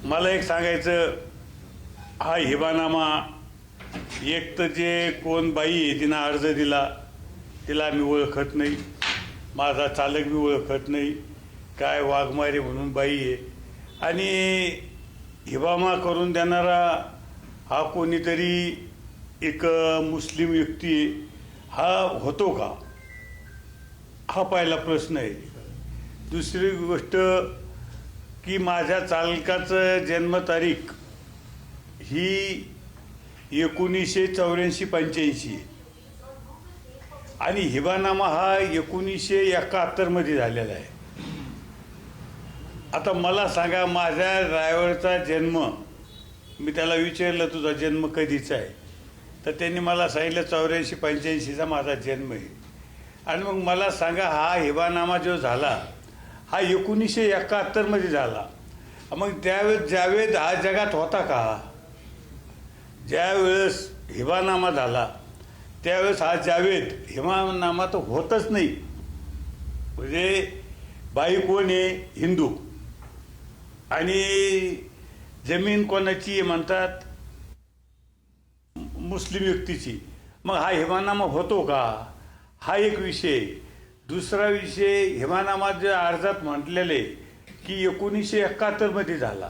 मला एक सांगायचं, हा हिबानामा एक तर जे कोण बाई आहे तिनं अर्ज दिला तिला मी ओळखत नाही, माझा चालक मी ओळखत नाही, काय वाघमारे म्हणून बाई आहे, आणि हिबामा करून देणारा हा कोणीतरी एक मुस्लिम व्यक्ती आहे, हा होतो का? हा पहिला प्रश्न आहे. दुसरी गोष्ट की माझ्या चालकाचं जन्मतारीख ही 1984-85 आहे आणि हिबानामा हा 1971 झालेला आहे. आता मला सांगा, माझ्या ड्रायव्हरचा जन्म, मी त्याला विचारलं तुझा जन्म कधीचा आहे, तर त्यांनी मला सांगितलं 84-85 माझा जन्म आहे. आणि मग मला सांगा, हा हिबानामा जो झाला हा 1971 झाला. मग त्यावेळेस जावेद हा जगात होता का? ज्यावेळेस हिबानामा झाला त्यावेळेस हा जावेद हिबानामा तर होतच नाही. म्हणजे बाई कोण आहे? हिंदू, आणि जमीन कोणाची आहे म्हणतात? मुस्लिम व्यक्तीची. मग हा हिबानामा होतो का? हा एक विषय. दुसरा विषय, हिबानामाच्या अर्जात म्हटलेले की 1971 झाला.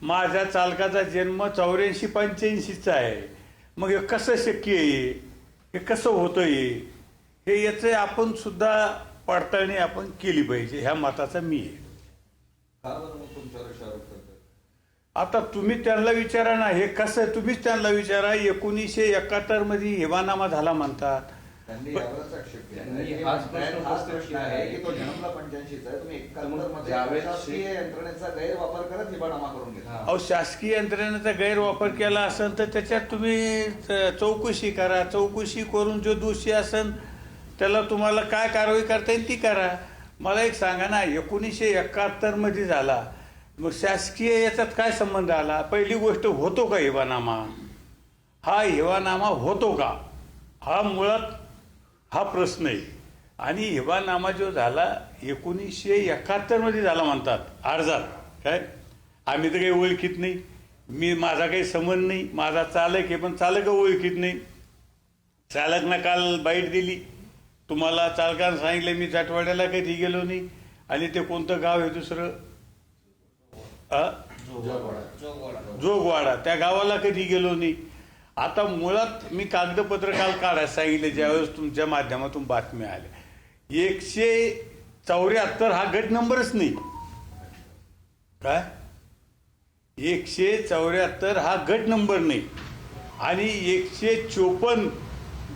माझ्या चालकाचा जन्म 84-85 आहे. मग हे कसं शक्य आहे? हे कसं होतं हे याचं आपण सुद्धा पडताळणी आपण केली पाहिजे, ह्या मताचा मी आहे. आता तुम्ही त्यांना विचारा ना, हे कसं, तुम्हीच त्यांना विचारा. 1971 हिबानामा झाला म्हणतात. शासकीय यंत्रणेचा गैरवापर केला असेल तर त्याच्यात तुम्ही चौकशी करा. चौकशी करून जो दोषी असेल त्याला तुम्हाला काय कारवाई करता येईल ती करा. मला एक सांगा ना, 1971 झाला, मग शासकीय याच्यात काय संबंध आला? पहिली गोष्ट, होतो का हिबानामा? हा हिबानामा होतो का? हा मुळात हा प्रश्न आहे. आणि हिबानामा जो झाला 1971 झाला म्हणतात अर्जात. काय, आम्ही तर काही ओळखीत नाही, माझा काही संबंध नाही, माझा चालक आहे पण चालक ओळखीत नाही. चालकनं काल बाईट दिली, तुम्हाला चालकानं सांगितलं मी जाटवाड्याला कधी गेलो नाही, आणि ते कोणतं गाव आहे दुसरं, जोगवाडा, त्या गावाला कधी गेलो नाही. आता मुळात मी कागदपत्र काल काढायला सांगितले ज्यावेळेस तुमच्या माध्यमातून बातम्या आल्या. 174 हा गट नंबरच नाही. काय, 174 हा गट नंबर नाही. आणि 154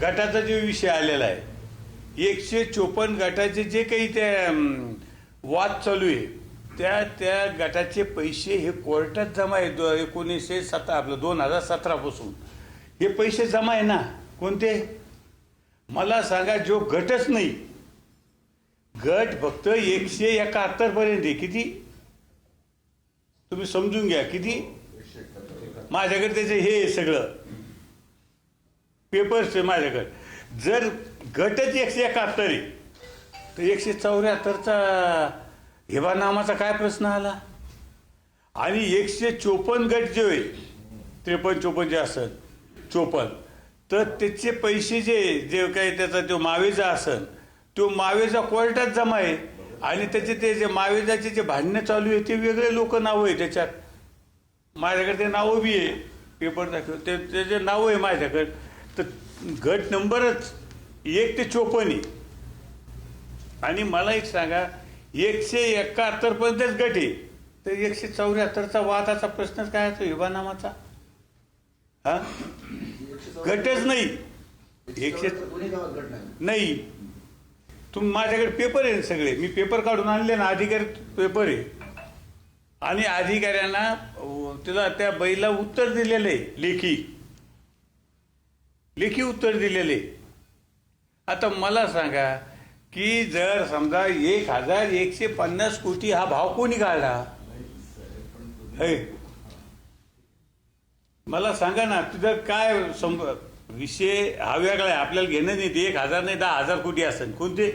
गटाचा जो विषय आलेला आहे, 154 गटाचे जे काही ते वाद चालू आहे, त्या गटाचे पैसे हे कोर्टात जमा आहे. 2017 पासून हे पैसे जमा आहे ना. कोणते? मला सांगा, जो गटच नाही, गट फक्त 171 पर्यंत आहे. किती तुम्ही समजून घ्या, किती? माझ्याकडे त्याचे हे सगळं पेपर्स आहे माझ्याकडे. जर गटच 171 आहे तर 174चा हिबानामाचा काय प्रश्न आला? आणि 154 गट जे आहे, 53-54 जे असेल, 54, तर त्याचे पैसे जे काही त्याचा तो मावेजा असेल, तो मावेजा कोर्टात जमा आहे. आणि त्याचे ते जे मावेजाचे जे भांडणं चालू आहे ते वेगळे लोक नावं आहे त्याच्यात. माझ्याकडे ते नावं बी आहे, पेपर दाखव, त्याचे नावं आहे माझ्याकडे. तर गट नंबरच 1 ते 54 आहे. आणि मला एक सांगा, 171 पर्यंतच गट आहे, तर 174चा वादाचा प्रश्नच काय असतो हिबानामाचा? हा, गटच नाही. 100 नाही. माझ्याकडे पेपर आहे सगळे, मी पेपर काढून आणले ना, अधिकारी पेपर आहे. आणि अधिकाऱ्यांना त्याला त्या बाईला उत्तर दिलेले, लेखी उत्तर दिलेले. आता मला सांगा की जर समजा 1150 कोटी हा भाव कोणी काढला? मला सांगा ना, तुझं काय विषय हा वेगळा आहे, आपल्याला घेणं नाही. ते 1000 नाही 10,000 कोटी असेल. कोणते?